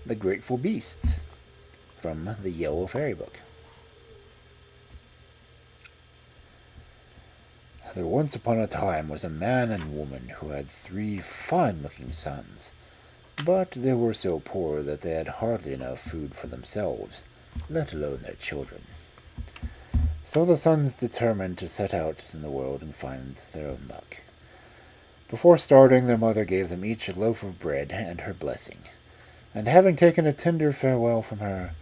the Grateful Beasts from the Yellow Fairy Book. There once upon a time was a man and woman who had 3 fine-looking sons, but they were so poor that they had hardly enough food for themselves, let alone their children. So the sons determined to set out in the world and find their own luck. Before starting, their mother gave them each a loaf of bread and her blessing, and having taken a tender farewell from her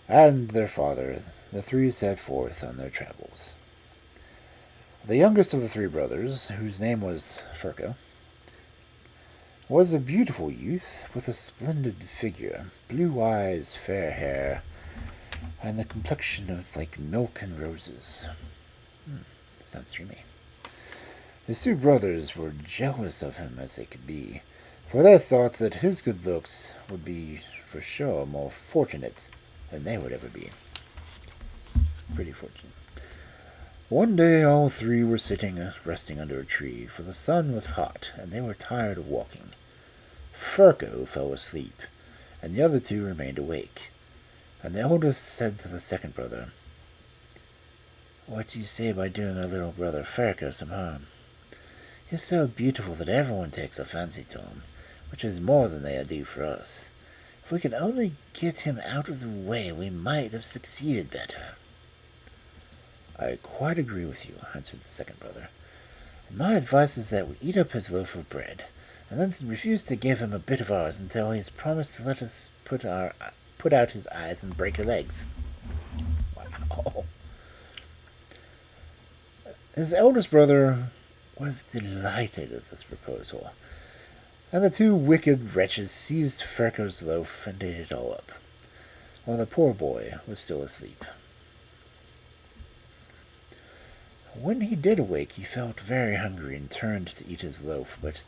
and their father, the 3 set forth on their travels. The youngest of the 3 brothers, whose name was Furco, was a beautiful youth with a splendid figure, blue eyes, fair hair, and the complexion of like milk and roses. Sounds dreamy. His 2 brothers were jealous of him as they could be, for they thought that his good looks would be for sure more fortunate than they would ever be. Pretty fortunate. One day all 3 were sitting resting under a tree, for the sun was hot and they were tired of walking. Furco fell asleep, and the other 2 remained awake. And the eldest said to the 2nd brother, "What do you say by doing our little brother Furco some harm? He's so beautiful that everyone takes a fancy to him, which is more than they do for us. If we could only get him out of the way, we might have succeeded better." "I quite agree with you," answered the 2nd brother. "And my advice is that we eat up his loaf of bread, and then refuse to give him a bit of ours until he has promised to let us put out his eyes and break our legs." Wow. His eldest brother was delighted at this proposal, and the 2 wicked wretches seized Furco's loaf and ate it all up, while the poor boy was still asleep. When he did awake, he felt very hungry and turned to eat his loaf, but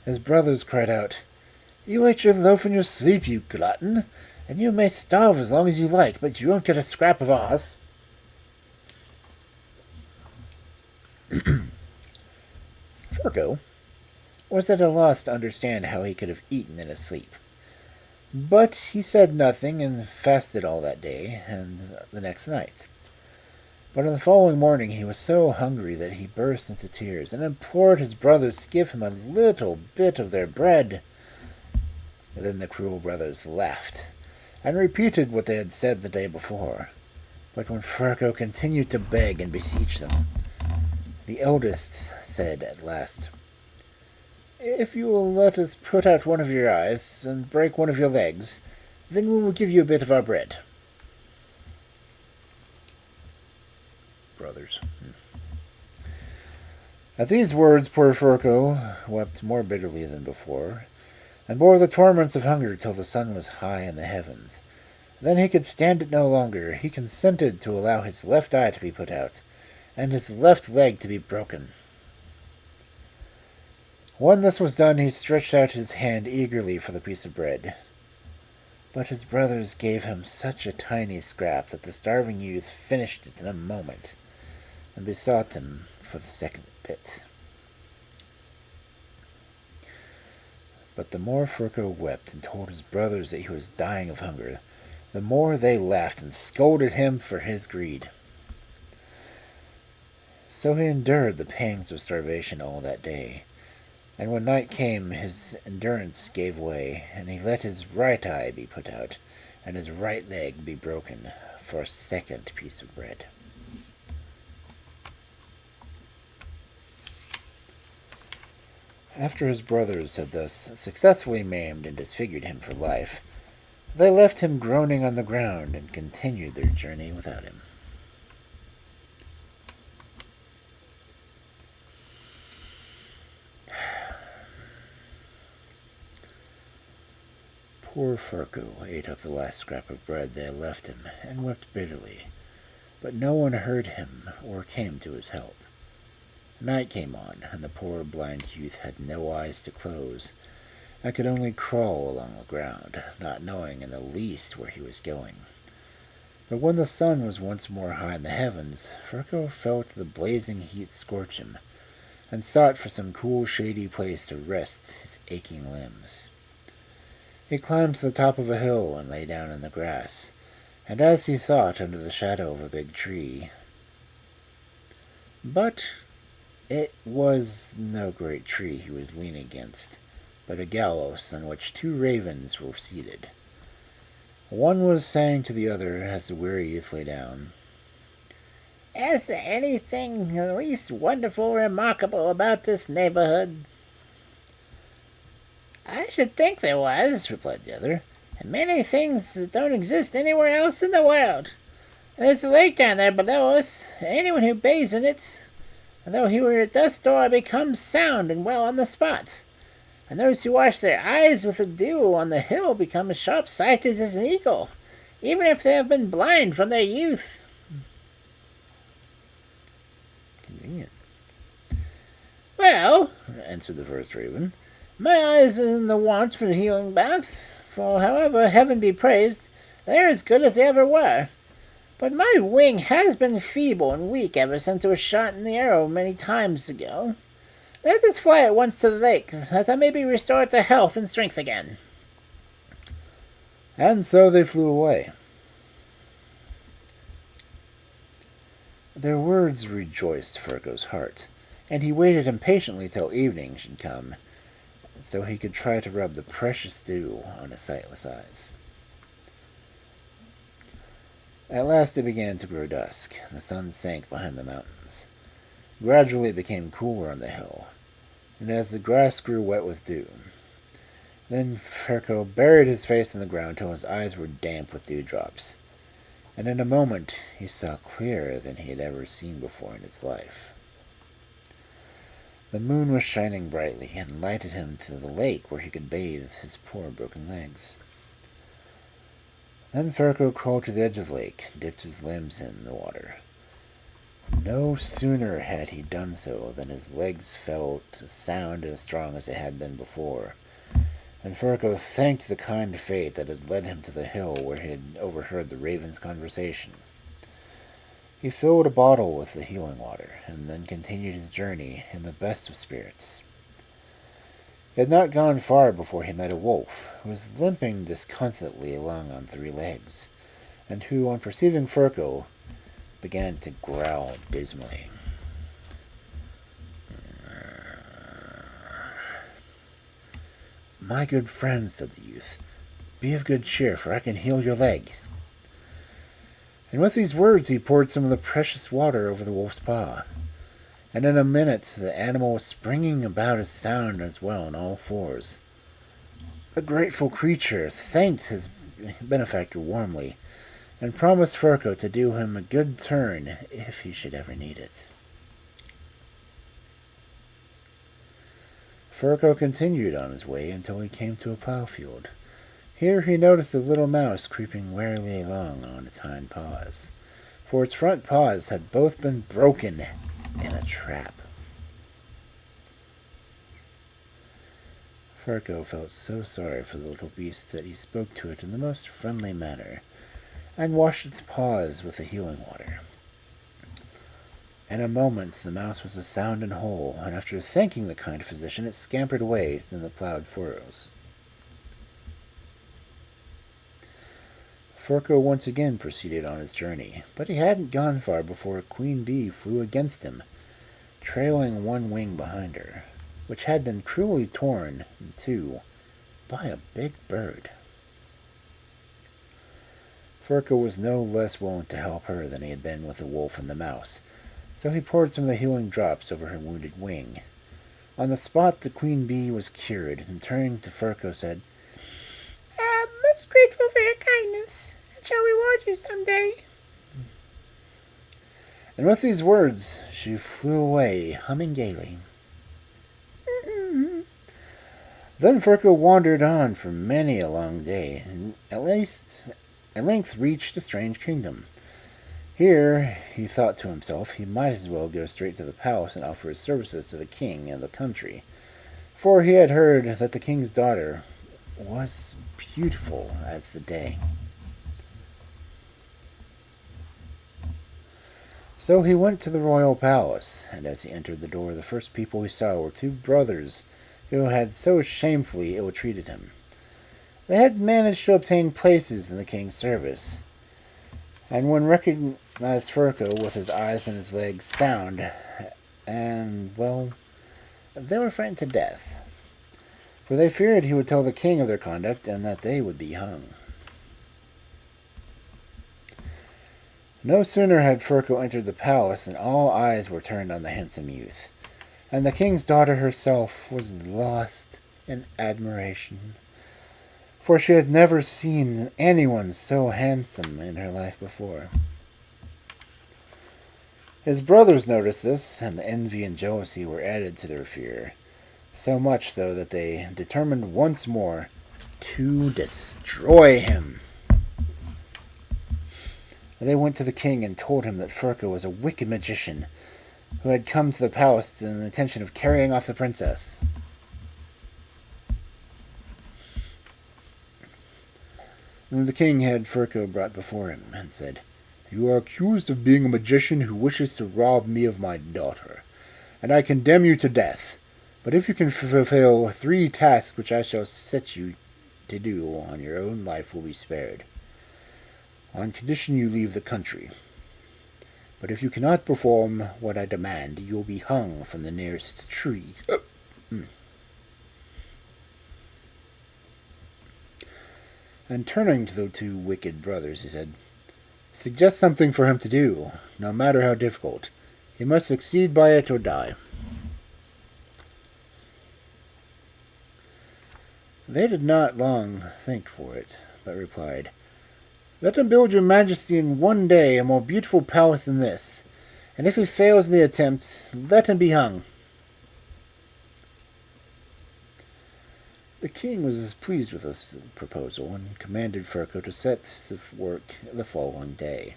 his brothers cried out, "You ate your loaf in your sleep, you glutton, and you may starve as long as you like, but you won't get a scrap of ours." Furco was at a loss to understand how he could have eaten in his sleep, but he said nothing and fasted all that day and the next night. But on the following morning he was so hungry that he burst into tears and implored his brothers to give him a little bit of their bread. Then the cruel brothers laughed and repeated what they had said the day before. But when Furco continued to beg and beseech them, the eldest said at last, "If you will let us put out one of your eyes and break one of your legs, then we will give you a bit of our bread." Brothers. At these words, poor Furco wept more bitterly than before, and bore the torments of hunger till the sun was high in the heavens. Then he could stand it no longer. He consented to allow his left eye to be put out, and his left leg to be broken. When this was done, he stretched out his hand eagerly for the piece of bread. But his brothers gave him such a tiny scrap that the starving youth finished it in a moment, and besought him for the second bit. But the more Furco wept and told his brothers that he was dying of hunger, the more they laughed and scolded him for his greed. So he endured the pangs of starvation all that day, and when night came his endurance gave way, and he let his right eye be put out, and his right leg be broken for a second piece of bread. After his brothers had thus successfully maimed and disfigured him for life, they left him groaning on the ground and continued their journey without him. Poor Furco ate up the last scrap of bread they had left him, and wept bitterly, but no one heard him or came to his help. Night came on, and the poor blind youth had no eyes to close, and could only crawl along the ground, not knowing in the least where he was going. But when the sun was once more high in the heavens, Furco felt the blazing heat scorch him, and sought for some cool, shady place to rest his aching limbs. He climbed to the top of a hill and lay down in the grass, and as he thought, under the shadow of a big tree. But it was no great tree he was leaning against, but a gallows on which two ravens were seated. One was saying to the other as the weary youth lay down, "Is there anything the least wonderful or remarkable about this neighborhood?" "I should think there was," replied the other, "and many things that don't exist anywhere else in the world. There's a lake down there below us. Anyone who bathes in it, though he were at dust or becomes sound and well on the spot. And those who wash their eyes with the dew on the hill become as sharp-sighted as an eagle, even if they have been blind from their youth." Convenient. "Well," answered the first raven, "my eyes are in the want for a healing bath, for however heaven be praised, they're as good as they ever were. But my wing has been feeble and weak ever since it was shot in the arrow many times ago. Let us fly at once to the lake, that I may be restored to health and strength again." And so they flew away. Their words rejoiced Fergo's heart, and he waited impatiently till evening should come, so he could try to rub the precious dew on his sightless eyes. At last it began to grow dusk. The sun sank behind the mountains. Gradually it became cooler on the hill, and as the grass grew wet with dew. Then Ferko buried his face in the ground till his eyes were damp with dewdrops, and in a moment he saw clearer than he had ever seen before in his life. The moon was shining brightly, and lighted him to the lake where he could bathe his poor broken legs. Then Ferko crawled to the edge of the lake, and dipped his limbs in the water. No sooner had he done so than his legs felt as sound and as strong as they had been before, and Ferko thanked the kind fate that had led him to the hill where he had overheard the ravens' conversation. He filled a bottle with the healing water, and then continued his journey in the best of spirits. He had not gone far before he met a wolf, who was limping disconsolately along on 3 legs, and who, on perceiving Ferko, began to growl dismally. "My good friend," said the youth, "be of good cheer, for I can heal your leg." And with these words he poured some of the precious water over the wolf's paw, and in a minute the animal was springing about as sound as well on all 4s. The grateful creature thanked his benefactor warmly, and promised Ferko to do him a good turn if he should ever need it. Ferko continued on his way until he came to a plow field. Here he noticed a little mouse creeping warily along on its hind paws, for its front paws had both been broken in a trap. Ferko felt so sorry for the little beast that he spoke to it in the most friendly manner, and washed its paws with the healing water. In a moment the mouse was as sound and whole, and after thanking the kind physician it scampered away in the plowed furrows. Ferko once again proceeded on his journey, but he hadn't gone far before a queen bee flew against him, trailing one wing behind her, which had been cruelly torn in 2 by a big bird. Ferko was no less willing to help her than he had been with the wolf and the mouse, so he poured some of the healing drops over her wounded wing. On the spot the queen bee was cured, and turning to Ferko said, "I'm most grateful for your kindness, and shall reward you some day." And with these words she flew away, humming gaily. Then Ferko wandered on for many a long day, and at length reached a strange kingdom. Here, he thought to himself, he might as well go straight to the palace and offer his services to the king and the country, for he had heard that the king's daughter was beautiful as the day. So he went to the royal palace, and as he entered the door, the first people he saw were 2 brothers who had so shamefully ill-treated him. They had managed to obtain places in the king's service, and one recognized Furco with his eyes and his legs sound, and, well, they were frightened to death, for they feared he would tell the king of their conduct and that they would be hung. No sooner had Furco entered the palace than all eyes were turned on the handsome youth, and the king's daughter herself was lost in admiration, for she had never seen anyone so handsome in her life before. His brothers noticed this, and the envy and jealousy were added to their fear, so much so that they determined once more to destroy him. They went to the king and told him that Furco was a wicked magician who had come to the palace in the intention of carrying off the princess. And the king had Furco brought before him and said, "You are accused of being a magician who wishes to rob me of my daughter, and I condemn you to death. But if you can fulfill 3 tasks which I shall set you to do, on your own life will be spared, on condition you leave the country. But if you cannot perform what I demand, you will be hung from the nearest tree." And turning to the 2 wicked brothers, he said, "Suggest something for him to do, no matter how difficult. He must succeed by it or die." They did not long think for it, but replied, "Let him build your majesty in one day a more beautiful palace than this, and if he fails in the attempt, let him be hung." The king was pleased with this proposal and commanded Furco to set to work the following day.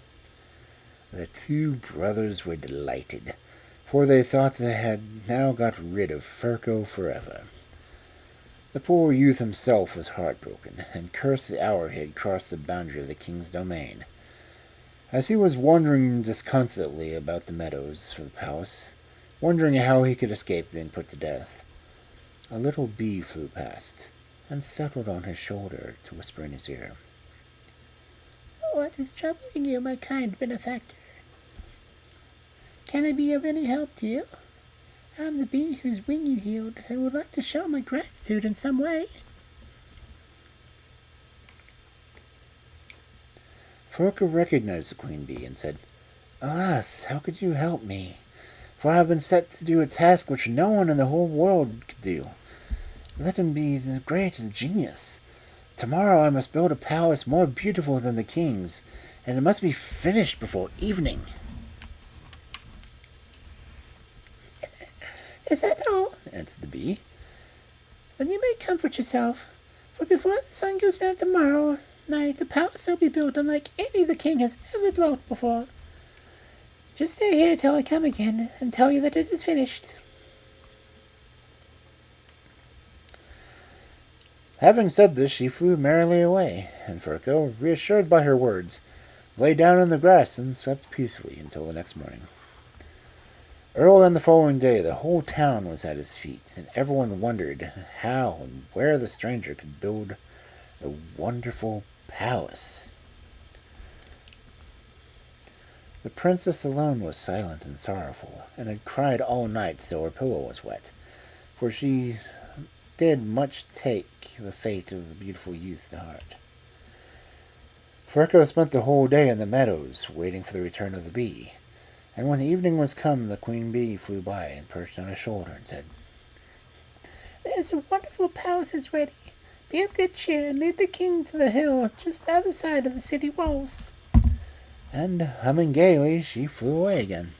The 2 brothers were delighted, for they thought they had now got rid of Furco forever. The poor youth himself was heartbroken, and cursed the hour he had crossed the boundary of the king's domain. As he was wandering disconsolately about the meadows of the palace, wondering how he could escape being put to death, a little bee flew past, and settled on his shoulder to whisper in his ear, "What is troubling you, my kind benefactor? Can I be of any help to you? I am the bee whose wing you healed, and would like to show my gratitude in some way." Furco recognized the queen bee and said, "Alas, how could you help me? For I have been set to do a task which no one in the whole world could do. Let him be as great as genius. Tomorrow I must build a palace more beautiful than the king's, and it must be finished before evening." "Is that all?" answered the bee. "Then you may comfort yourself, for before the sun goes down tomorrow night the palace will be built unlike any the king has ever dwelt before. Just stay here till I come again and tell you that it is finished." Having said this, she flew merrily away, and Furco, reassured by her words, lay down in the grass and slept peacefully until the next morning. Early on the following day, the whole town was at his feet, and everyone wondered how and where the stranger could build the wonderful palace. The princess alone was silent and sorrowful, and had cried all night till her pillow was wet, for she did much take the fate of the beautiful youth to heart. Furco spent the whole day in the meadows, waiting for the return of the bee, and when evening was come, the queen bee flew by and perched on his shoulder and said, "There is a wonderful palace is ready. Be of good cheer and lead the king to the hill just the other side of the city walls." And, humming gaily, she flew away again.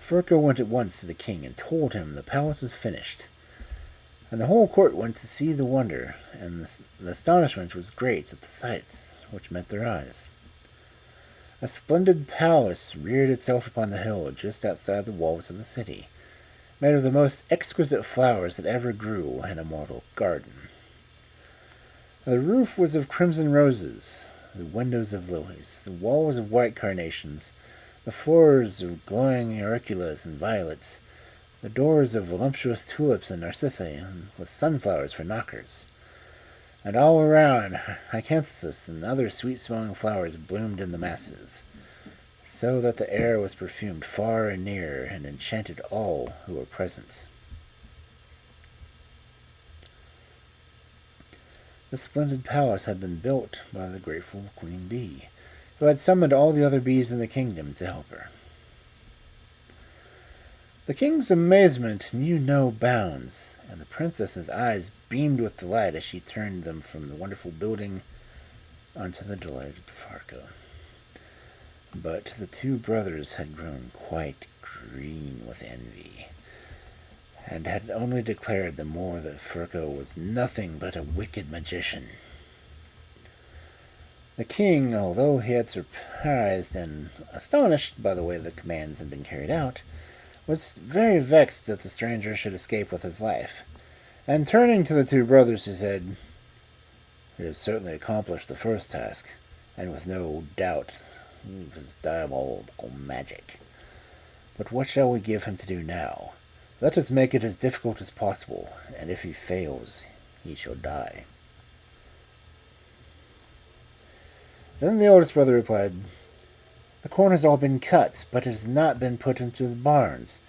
Furco went at once to the king and told him the palace was finished, and the whole court went to see the wonder, and the astonishment was great at the sights which met their eyes. A splendid palace reared itself upon the hill just outside the walls of the city, made of the most exquisite flowers that ever grew in a mortal garden. The roof was of crimson roses, the windows of lilies, the walls of white carnations, the floors of glowing auriculas and violets, the doors of voluptuous tulips and narcissi, with sunflowers for knockers. And all around, hyacinthus and other sweet-smelling flowers bloomed in the masses, so that the air was perfumed far and near and enchanted all who were present. The splendid palace had been built by the grateful queen bee, who had summoned all the other bees in the kingdom to help her. The king's amazement knew no bounds, and the princess's eyes beamed with delight as she turned them from the wonderful building onto the delighted Farco. But the two brothers had grown quite green with envy, and had only declared the more that Farco was nothing but a wicked magician. The king, although he had surprised and astonished by the way the commands had been carried out, was very vexed that the stranger should escape with his life, and turning to the two brothers, he said, "He has certainly accomplished the first task, and with no doubt of his diabolical magic. But what shall we give him to do now? Let us make it as difficult as possible, and if he fails, he shall die." Then the oldest brother replied, "The corn has all been cut, but it has not been put into the barns.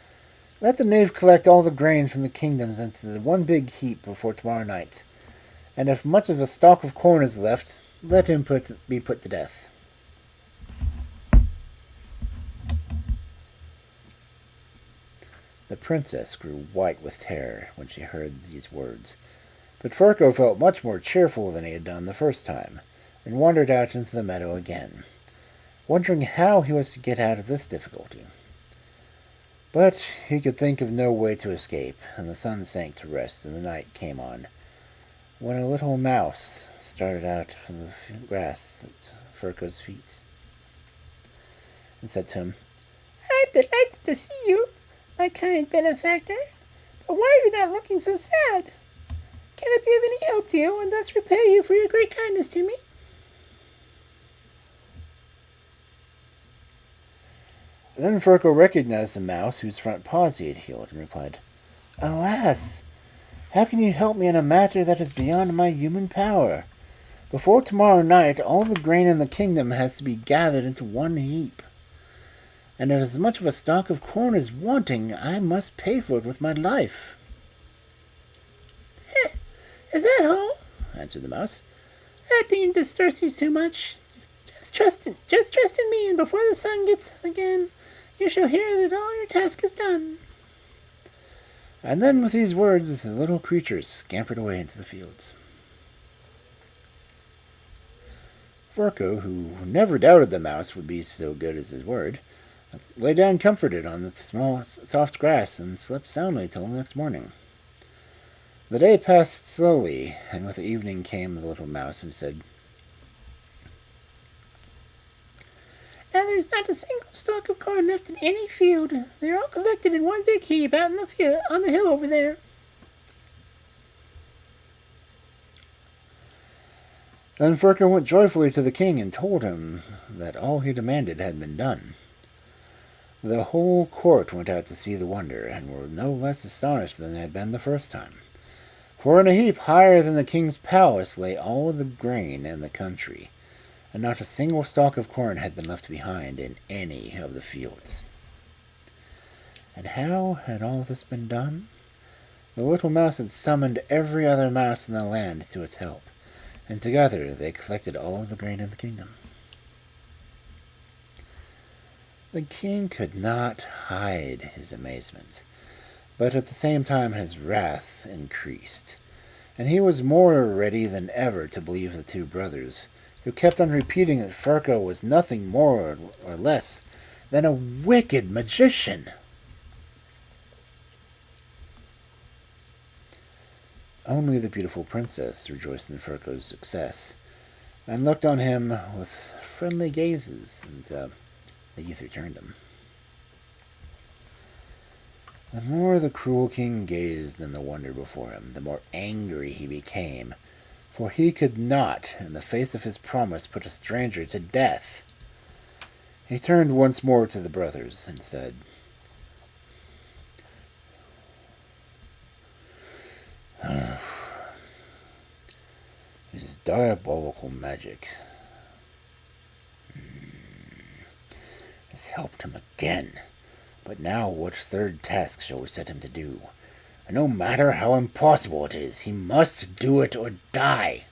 Let the knave collect all the grain from the kingdoms into the one big heap before tomorrow night, and if much of a stalk of corn is left, let him be put to death." The princess grew white with terror when she heard these words, but Farco felt much more cheerful than he had done the first time, and wandered out into the meadow again, wondering how he was to get out of this difficulty. But he could think of no way to escape, and the sun sank to rest and the night came on, when a little mouse started out from the grass at Farco's feet, and said to him, "I'm delighted to see you, my kind benefactor, but why are you not looking so sad? Can I be of any help to you, and thus repay you for your great kindness to me?" Then Farco recognized the mouse whose front paws he had healed, and replied, "Alas! How can you help me in a matter that is beyond my human power? Before tomorrow night, all the grain in the kingdom has to be gathered into one heap, and if as much of a stalk of corn is wanting, I must pay for it with my life." "Is that all?" answered the mouse. "That needn't distress you too much. Just trust in me, and before the sun gets again, you shall hear that all your task is done." And then with these words, the little creatures scampered away into the fields. Farco, who never doubted the mouse would be so good as his word, lay down comforted on the small, soft grass and slept soundly till the next morning. The day passed slowly, and with the evening came the little mouse and said, "Now there's not a single stalk of corn left in any field. They're all collected in one big heap out in the field, on the hill over there." Then Farco went joyfully to the king and told him that all he demanded had been done. The whole court went out to see the wonder, and were no less astonished than they had been the first time. For in a heap higher than the king's palace lay all the grain in the country, and not a single stalk of corn had been left behind in any of the fields. And how had all this been done? The little mouse had summoned every other mouse in the land to its help, and together they collected all the grain in the kingdom. The king could not hide his amazement, but at the same time his wrath increased, and he was more ready than ever to believe the two brothers, who kept on repeating that Farco was nothing more or less than a wicked magician. Only the beautiful princess rejoiced in Farco's success, and looked on him with friendly gazes, and the youth returned them. The more the cruel king gazed on the wonder before him, the more angry he became, for he could not, in the face of his promise, put a stranger to death. He turned once more to the brothers and said, diabolical magic has helped him again. But now which third task shall we set him to do? And no matter how impossible it is, he must do it or die.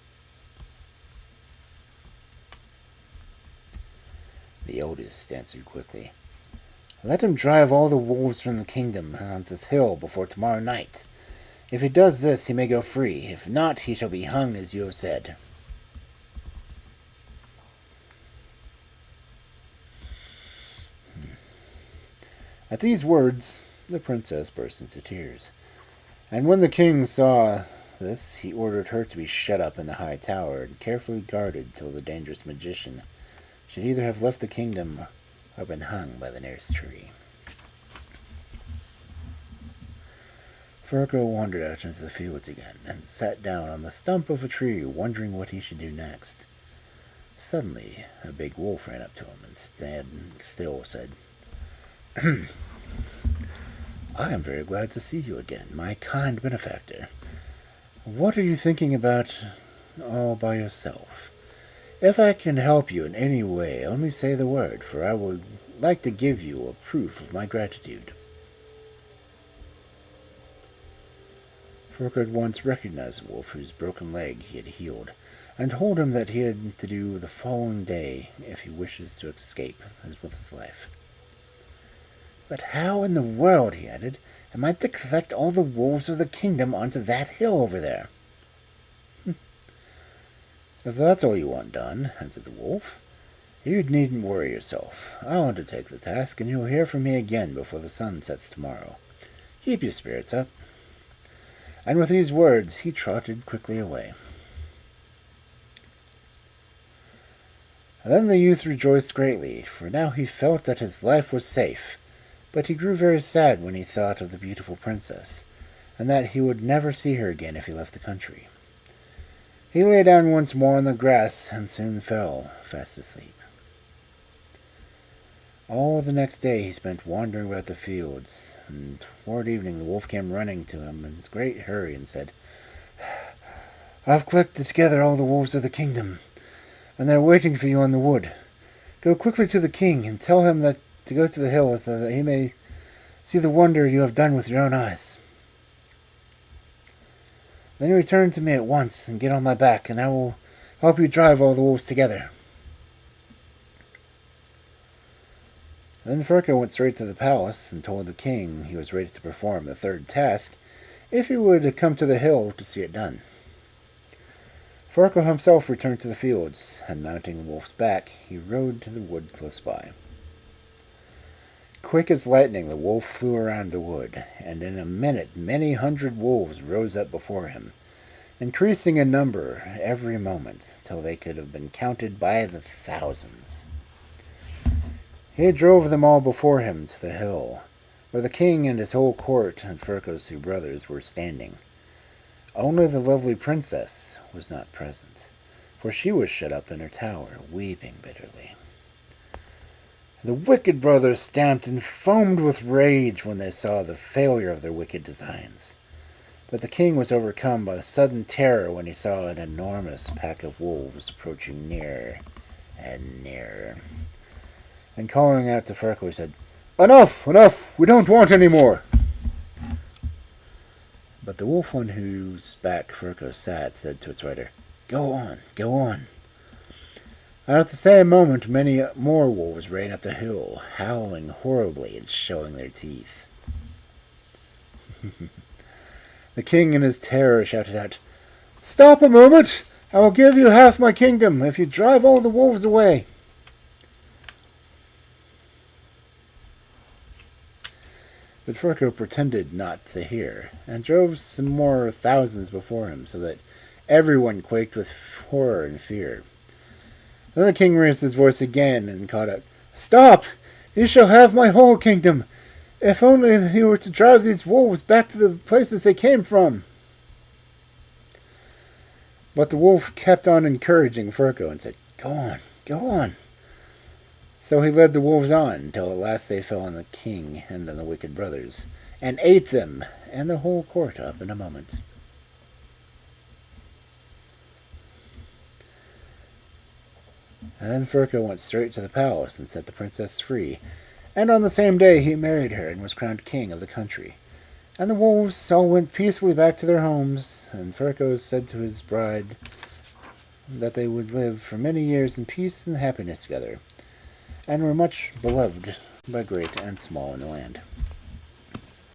The eldest answered quickly. Let him drive all the wolves from the kingdom on this hill before tomorrow night. If he does this, he may go free. If not, he shall be hung as you have said. At these words, the princess burst into tears. And when the king saw this, he ordered her to be shut up in the high tower and carefully guarded till the dangerous magician should either have left the kingdom or been hung by the nearest tree. Furko wandered out into the fields again and sat down on the stump of a tree, wondering what he should do next. Suddenly, a big wolf ran up to him and standing still said, I am very glad to see you again, my kind benefactor. What are you thinking about all by yourself? If I can help you in any way, only say the word, for I would like to give you a proof of my gratitude. Furko at once recognized the wolf whose broken leg he had healed, and told him that he had to do the following day if he wishes to escape with his life. But how in the world, he added, am I to collect all the wolves of the kingdom onto that hill over there? If that's all you want done, answered the wolf, you needn't worry yourself. I'll undertake the task, and you'll hear from me again before the sun sets tomorrow. Keep your spirits up. And with these words, he trotted quickly away. And then the youth rejoiced greatly, for now he felt that his life was safe. But he grew very sad when he thought of the beautiful princess, and that he would never see her again if he left the country. He lay down once more on the grass and soon fell fast asleep. All the next day he spent wandering about the fields, and toward evening the wolf came running to him in great hurry and said, I've collected together all the wolves of the kingdom, and they're waiting for you on the wood. Go quickly to the king and tell him that to go to the hill so that he may see the wonder you have done with your own eyes. Then return to me at once and get on my back, and I will help you drive all the wolves together. Then Furko went straight to the palace and told the king he was ready to perform the third task if he would come to the hill to see it done. Furko himself returned to the fields, and mounting the wolf's back, he rode to the wood close by. Quick as lightning the wolf flew around the wood, and in a minute many hundred wolves rose up before him, increasing in number every moment, till they could have been counted by the thousands. He drove them all before him to the hill, where the king and his whole court and Furko's 2 brothers were standing. Only the lovely princess was not present, for she was shut up in her tower, weeping bitterly. The wicked brothers stamped and foamed with rage when they saw the failure of their wicked designs. But the king was overcome by sudden terror when he saw an enormous pack of wolves approaching nearer and nearer. And calling out to Furko, he said, Enough! Enough! We don't want any more! But the wolf on whose back Furko sat said to its rider, Go on, go on. And at the same moment many more wolves ran up the hill, howling horribly and showing their teeth. The king in his terror shouted out, Stop a moment! I will give you half my kingdom if you drive all the wolves away. But Furko pretended not to hear, and drove some more thousands before him, so that everyone quaked with horror and fear. Then the king raised his voice again and called out, Stop! You shall have my whole kingdom, if only you were to drive these wolves back to the places they came from. But the wolf kept on encouraging Furko and said, Go on, go on. So he led the wolves on, until at last they fell on the king and on the wicked brothers, and ate them and the whole court up in a moment. And then Furco went straight to the palace and set the princess free. And on the same day he married her and was crowned king of the country. And the wolves all went peacefully back to their homes, and Furco said to his bride that they would live for many years in peace and happiness together, and were much beloved by great and small in the land.